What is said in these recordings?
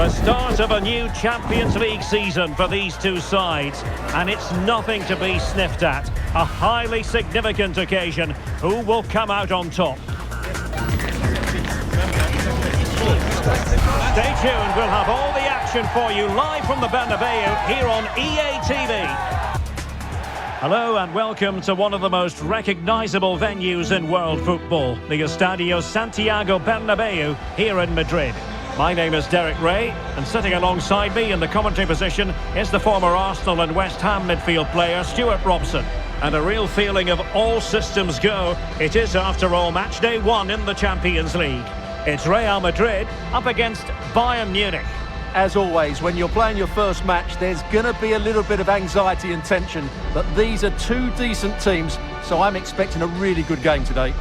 The start of a new Champions League season for these two sides, and it's nothing to be sniffed at. A highly significant occasion. Who will come out on top? Stay tuned, we'll have all the action for you live from the Bernabeu here on EA TV. Hello and welcome to one of the most recognisable venues in world football, the Estadio Santiago Bernabeu here in Madrid. My name is Derek Ray, and sitting alongside me in the commentary position is the former Arsenal and West Ham midfield player Stuart Robson. And a real feeling of all systems go. It is, after all, match day 1 in the Champions League. It's Real Madrid up against Bayern Munich. As always, when you're playing your first match, there's going to be a little bit of anxiety and tension. But these are two decent teams, so I'm expecting a really good game today.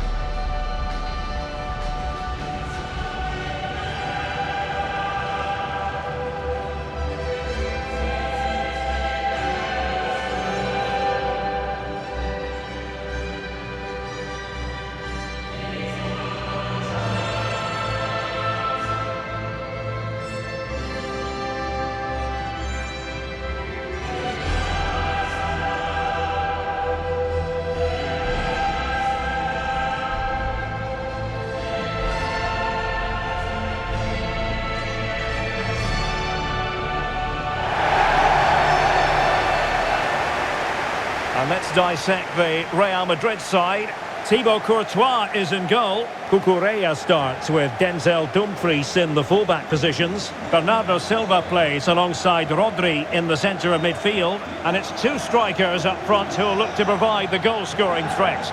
And let's dissect the Real Madrid side. Thibaut Courtois is in goal. Cucurella starts with Denzel Dumfries in the fullback positions. Bernardo Silva plays alongside Rodri in the centre of midfield. And it's two strikers up front who'll look to provide the goal-scoring threat.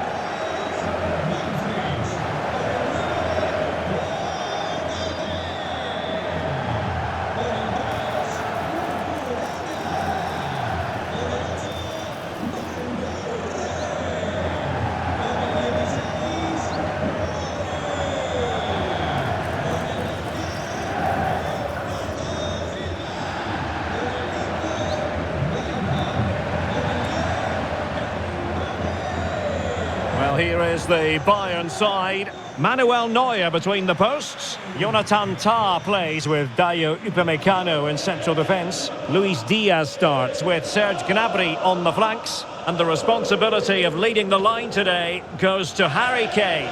Here is the Bayern side. Manuel Neuer between the posts. Jonathan Tah plays with Dayo Upamecano in central defence. Luis Diaz starts with Serge Gnabry on the flanks. And the responsibility of leading the line today goes to Harry Kane.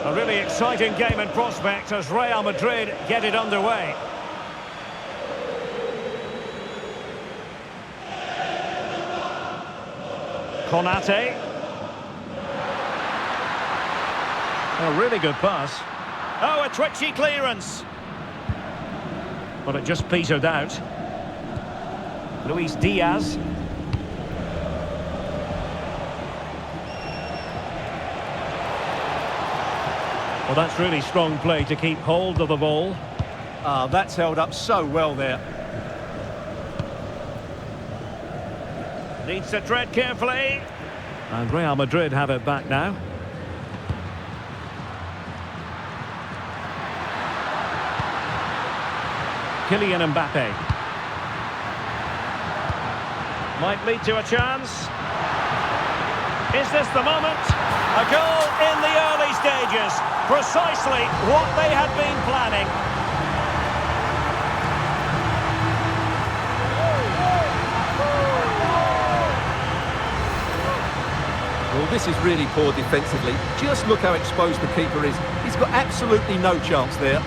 A really exciting game in prospect as Real Madrid get it underway. Konate. A really good pass. Oh, a twitchy clearance. But it just petered out. Luis Diaz. Well, that's really strong play to keep hold of the ball. That's held up so well there. Needs to tread carefully. And Real Madrid have it back now. Kylian Mbappe. Might lead to a chance. Is this the moment? A goal in the early stages. Precisely what they had been planning. Well, this is really poor defensively. Just look how exposed the keeper is. He's got absolutely no chance there.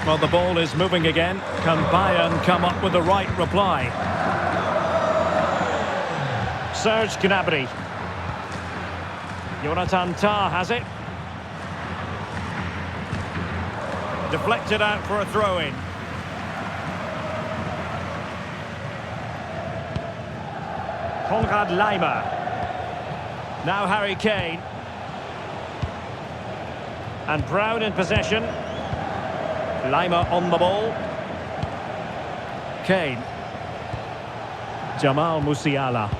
Well, the ball is moving again. Can Bayern come up with the right reply? Serge Gnabry. Jonathan Tah has it. Deflected out for a throw-in. Konrad Laimer. Now Harry Kane. And Brown in possession. Laimer on the ball. Kane. Jamal Musiala.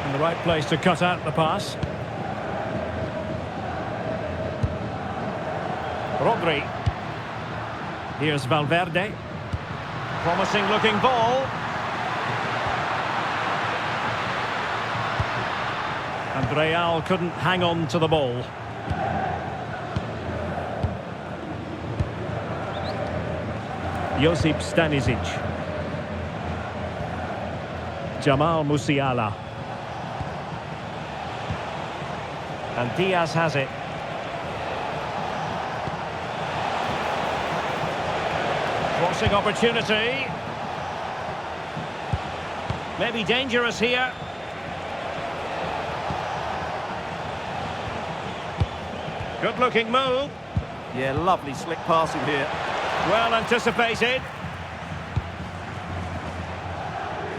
In the right place to cut out the pass. Rodri. Here's Valverde. Promising looking ball. And Real couldn't hang on to the ball. Josip Stanisic. Jamal Musiala. And Diaz has it. Crossing opportunity. Maybe dangerous here. Good looking move. Yeah, lovely slick passing here. Well anticipated.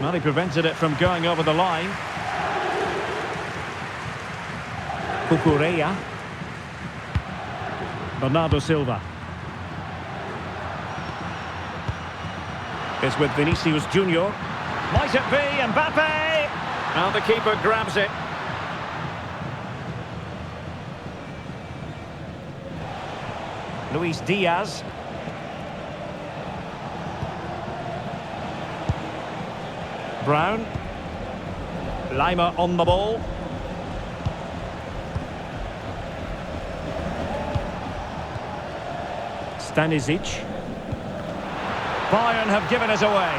Well, he prevented it from going over the line. Cucurella. Bernardo Silva. Is with Vinicius Junior. Might it be Mbappe? And the keeper grabs it. Luis Diaz. Brown. Lima on the ball. Stanisic. Bayern have given us away.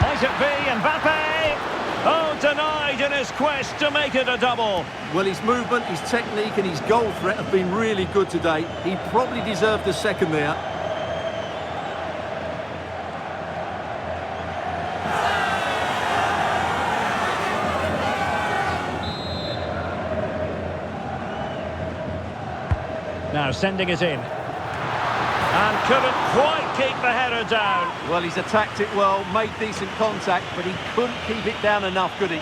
Might it be Mbappe? Oh, denied in his quest to make it a double. Well, his movement, his technique and his goal threat have been really good today. He probably deserved a second there. Now sending it in. And couldn't quite keep the header down. Well, he's attacked it well, made decent contact, but he couldn't keep it down enough, could he?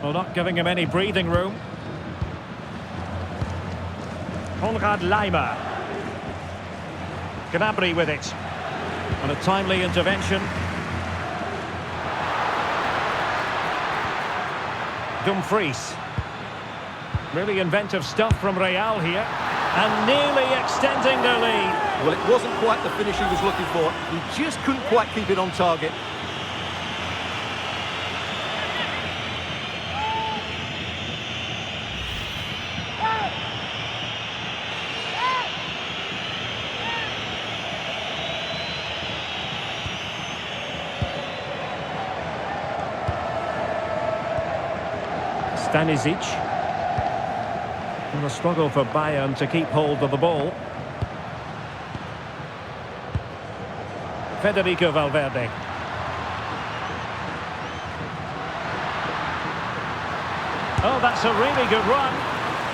Well, not giving him any breathing room. Konrad Lima. Gnabry with it. And a timely intervention. Dumfries. Really inventive stuff from Real here. And nearly extending their lead. Well, it wasn't quite the finish he was looking for. He just couldn't quite keep it on target. Stanisic. And a struggle for Bayern to keep hold of the ball. Federico Valverde. Oh, that's a really good run.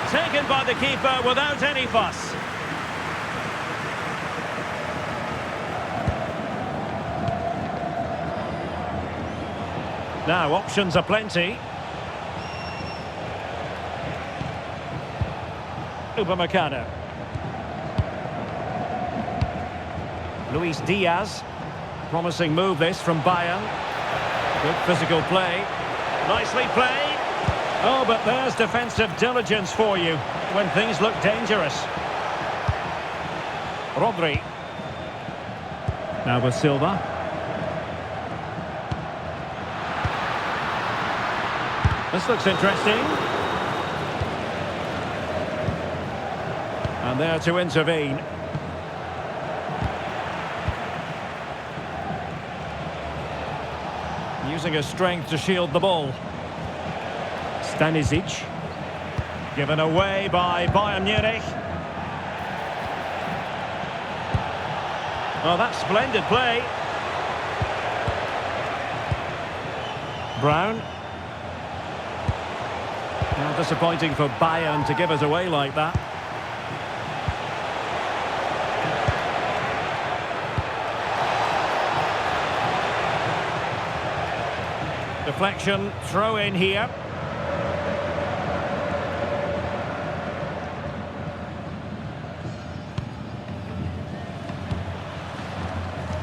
Taken by the keeper without any fuss. Now, options are plenty. Upamecano. Luis Diaz. Promising move this from Bayern. Good physical play. Nicely played. Oh, but there's defensive diligence for you when things look dangerous. Rodri. Now with Silva. This looks interesting. And there to intervene. Using his strength to shield the ball. Stanisic. Given away by Bayern Munich. Oh, that's splendid play. Brown. Now, disappointing for Bayern to give us away like that. Deflection, throw in here.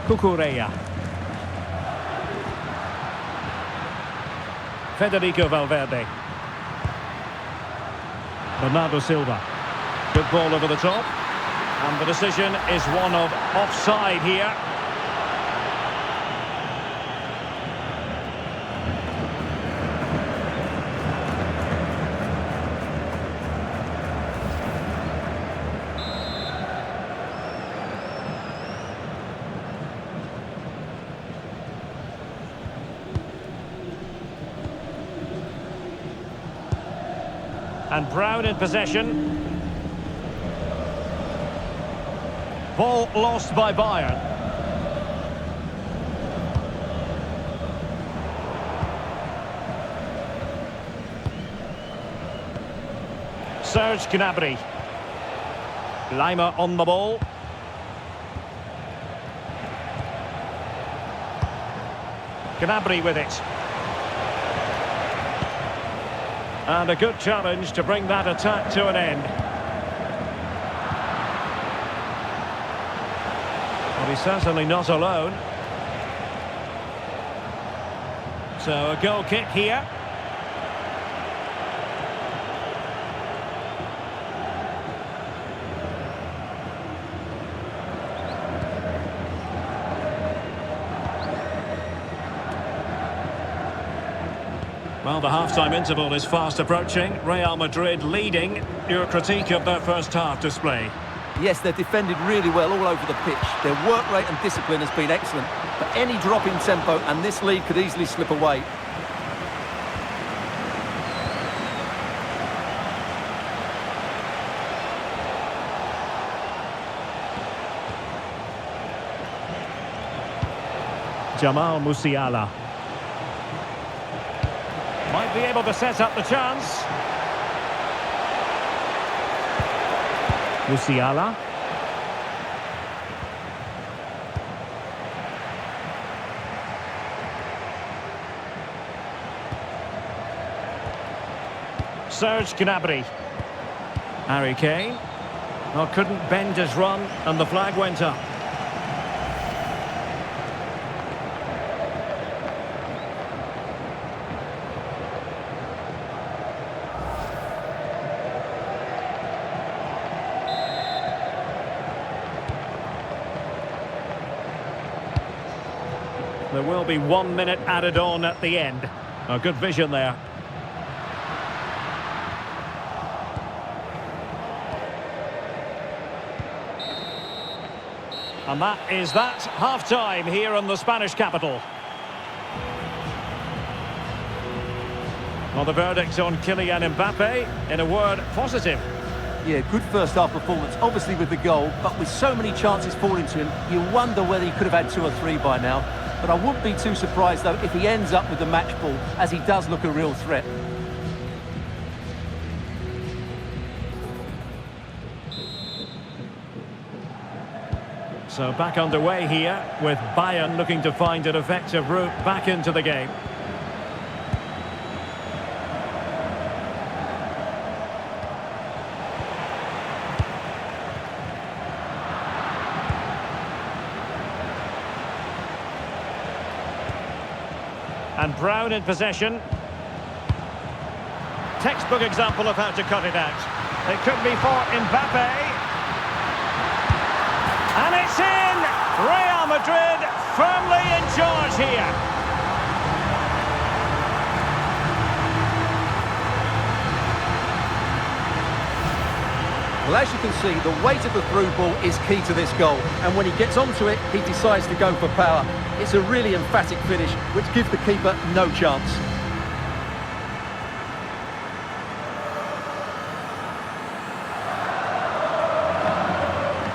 Cucurella. Federico Valverde. Bernardo Silva. Good ball over the top. And the decision is one of offside here. And Brown in possession. Ball lost by Bayern. Serge Gnabry. Lima on the ball. Gnabry with it. And a good challenge to bring that attack to an end. Well, he's certainly not alone. So a goal kick here. Well, the half-time interval is fast approaching. Real Madrid leading. Your critique of their first half display? Yes, they've defended really well all over the pitch. Their work rate and discipline has been excellent. But any drop in tempo and this lead could easily slip away. Jamal Musiala. Might be able to set up the chance. Musiala. Serge Gnabry. Harry Kane. Well, couldn't bend his run and the flag went up. There will be 1 minute added on at the end. Oh, good vision there. And that is that. Half-time here in the Spanish capital. Well, the verdict on Kylian Mbappe, in a word, positive. Yeah, good first half performance, obviously with the goal, but with so many chances falling to him, you wonder whether he could have had 2 or 3 by now. But I wouldn't be too surprised, though, if he ends up with the match ball, as he does look a real threat. So back underway here, with Bayern looking to find an effective route back into the game. And Brown in possession. Textbook example of how to cut it out. It could be for Mbappe. And it's in! Real Madrid firmly in charge here. Well, as you can see, the weight of the through ball is key to this goal. And when he gets onto it, he decides to go for power. It's a really emphatic finish, which gives the keeper no chance.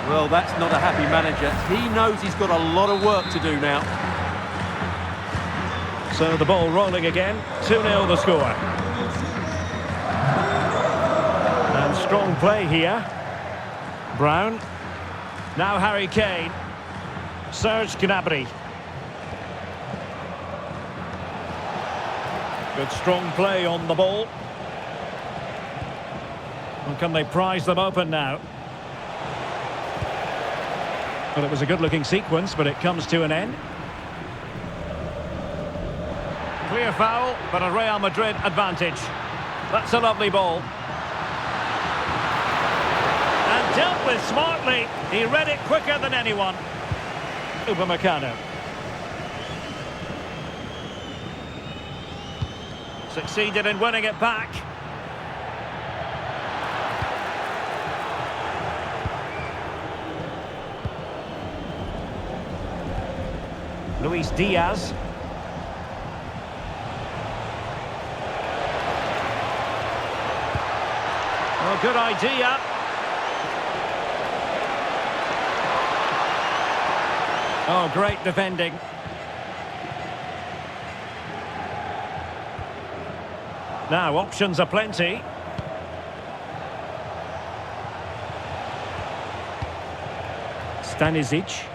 Well, that's not a happy manager. He knows he's got a lot of work to do now. So the ball rolling again. 2-0 the score. And strong play here. Brown. Now Harry Kane. Serge Gnabry. Good strong play on the ball. And can they prize them open now? Well, it was a good-looking sequence, but it comes to an end. Clear foul, but a Real Madrid advantage. That's a lovely ball. And dealt with smartly. He read it quicker than anyone. Upamecano. Succeeded in winning it back. Diaz. Oh, good idea. Oh, great defending. Now, options are plenty. Stanisic.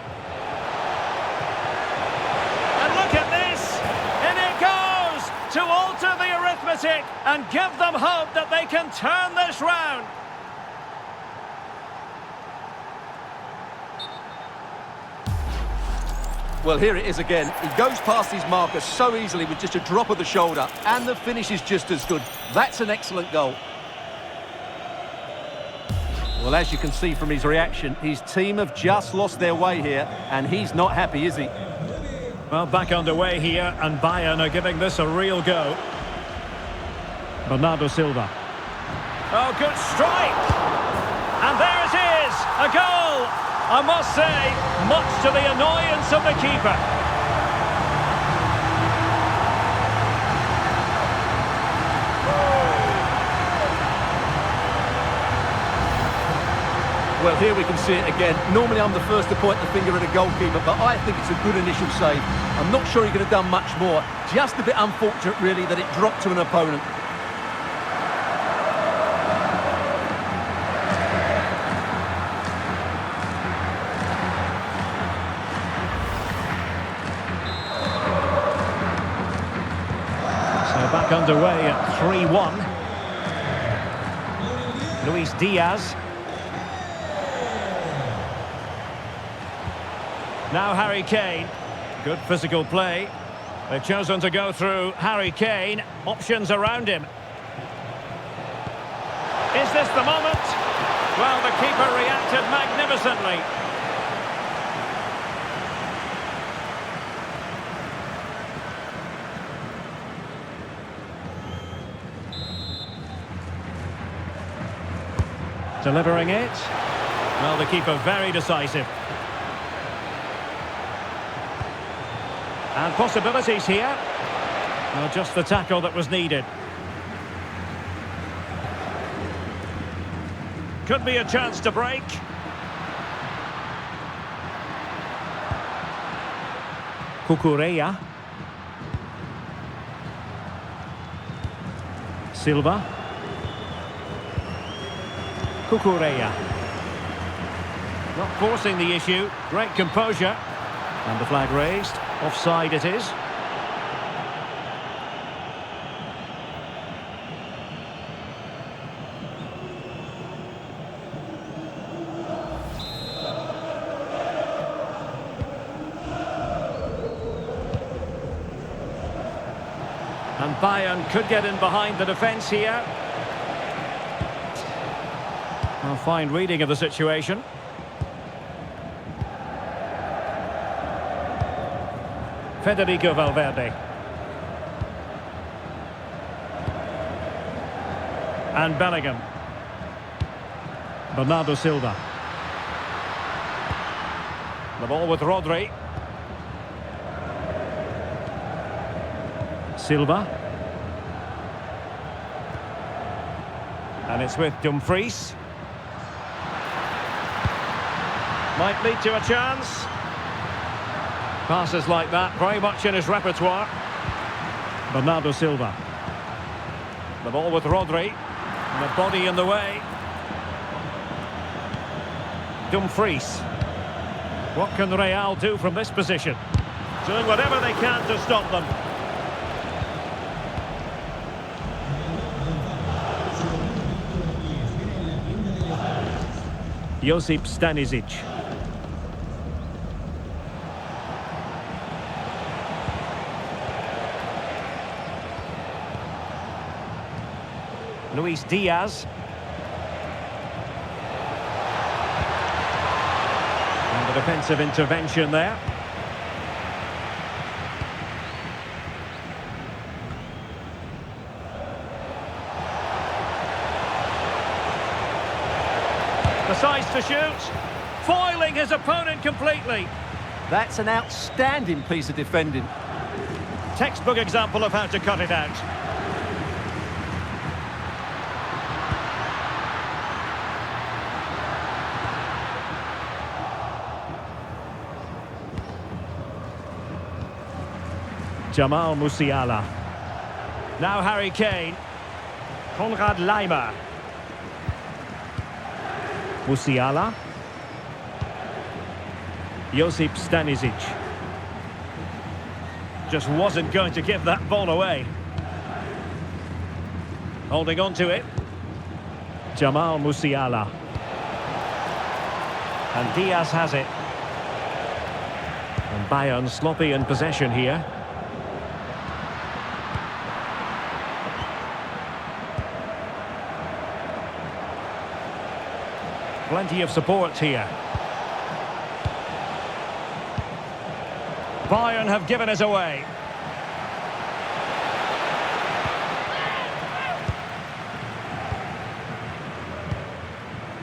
And look at this! In it goes! To alter the arithmetic and give them hope that they can turn this round. Well, here it is again. He goes past his marker so easily with just a drop of the shoulder, and the finish is just as good. That's an excellent goal. Well, as you can see from his reaction, his team have just lost their way here, and he's not happy, is he? Well, back underway here, and Bayern are giving this a real go. Bernardo Silva. Oh, good strike! And there it is, a goal! I must say, much to the annoyance of the keeper. Well, here we can see it again. Normally I'm the first to point the finger at a goalkeeper, but I think it's a good initial save. I'm not sure he could have done much more. Just a bit unfortunate, really, that it dropped to an opponent. Back underway at 3-1. Diaz. Now Harry Kane. Good physical play. They've chosen to go through Harry Kane. Options around him. Is this the moment? Well, the keeper reacted magnificently. Delivering it. Well, the keeper very decisive. And possibilities here. Well, just the tackle that was needed. Could be a chance to break. Cucurella. Silva. Cucurella. Not forcing the issue. Great composure. And the flag raised. Offside it is. And Bayern could get in behind the defence here. A fine reading of the situation. Federico Valverde. And Bellingham. Bernardo Silva. The ball with Rodri. Silva. And it's with Dumfries. Might lead to a chance. Passes like that, very much in his repertoire. Bernardo Silva. The ball with Rodri. And the body in the way. Dumfries. What can Real do from this position? Doing whatever they can to stop them. Josip Stanisic. Luis Diaz. And the defensive intervention there. Decides to shoot, foiling his opponent completely. That's an outstanding piece of defending. Textbook example of how to cut it out. Jamal Musiala. Now Harry Kane. Konrad Laimer. Musiala. Josip Stanisic. Just wasn't going to give that ball away. Holding on to it. Jamal Musiala. And Diaz has it. And Bayern sloppy in possession here. Plenty of support here. Bayern have given us away.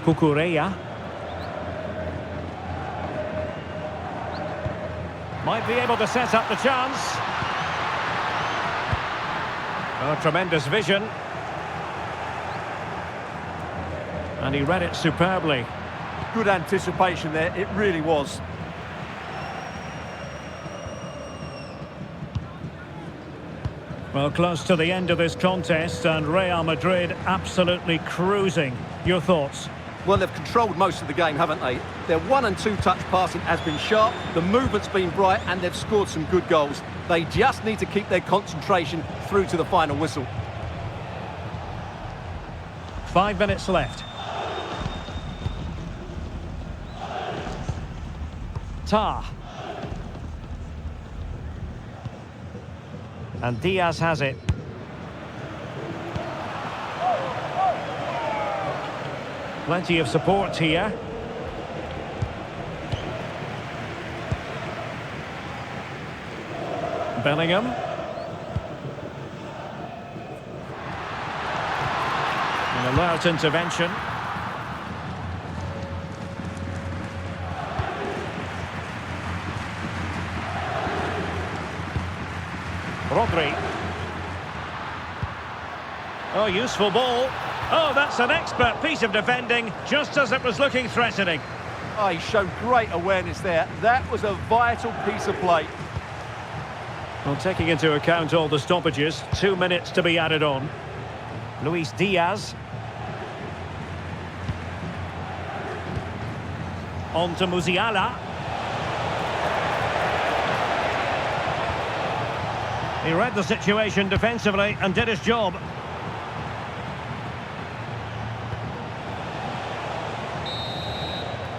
Cucurella. Might be able to set up the chance. Oh, tremendous vision. And he read it superbly. Good anticipation there, it really was. Well, close to the end of this contest, and Real Madrid absolutely cruising. Your thoughts? Well, they've controlled most of the game, haven't they? Their 1- and 2-touch passing has been sharp, the movement's been bright, and they've scored some good goals. They just need to keep their concentration through to the final whistle. 5 minutes left. Tar. And Diaz has it. Plenty of support here. Bellingham. An alert intervention. Rodri. Oh, useful ball. Oh, that's an expert piece of defending, just as it was looking threatening. Oh, he showed great awareness there. That was a vital piece of play. Well, taking into account all the stoppages, 2 minutes to be added on. Luis Diaz. On to Musiala. He read the situation defensively and did his job.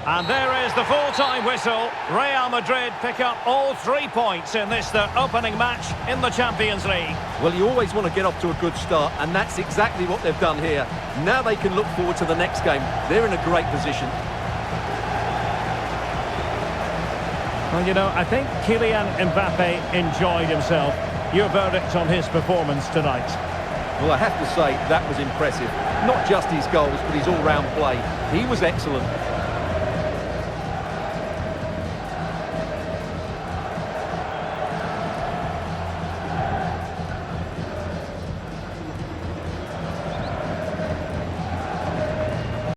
And there is the full-time whistle. Real Madrid pick up all 3 points in this, their opening match in the Champions League. Well, you always want to get off to a good start, and that's exactly what they've done here. Now they can look forward to the next game. They're in a great position. Well, you know, I think Kylian Mbappe enjoyed himself. Your verdict on his performance tonight? Well, I have to say, that was impressive. Not just his goals, but his all-round play. He was excellent.